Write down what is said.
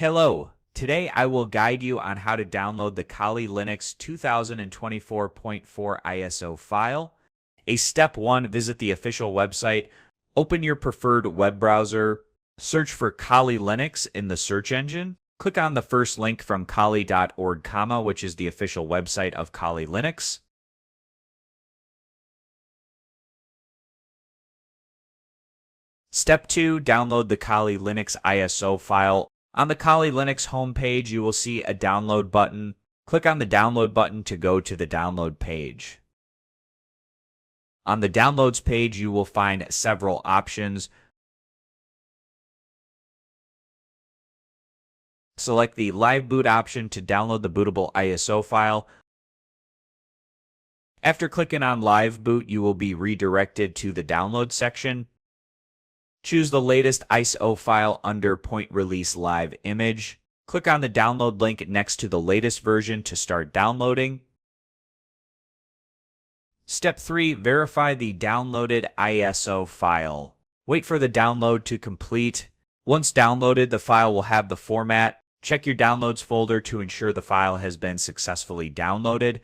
Hello, today I will guide you on how to download the Kali Linux 2024.4 ISO file. Step 1, visit the official website, open your preferred web browser, search for Kali Linux in the search engine, click on the first link from kali.org, which is the official website of Kali Linux. Step 2, download the Kali Linux ISO file. On the Kali Linux homepage, you will see a download button. Click on the download button to go to the download page. On the downloads page, you will find several options. Select the live boot option to download the bootable ISO file. After clicking on live boot, you will be redirected to the download section. Choose the latest ISO file under Point Release Live Image. Click on the download link next to the latest version to start downloading. Step 3, verify the downloaded ISO file. Wait for the download to complete. Once downloaded, the file will have the format. Check your downloads folder to ensure the file has been successfully downloaded.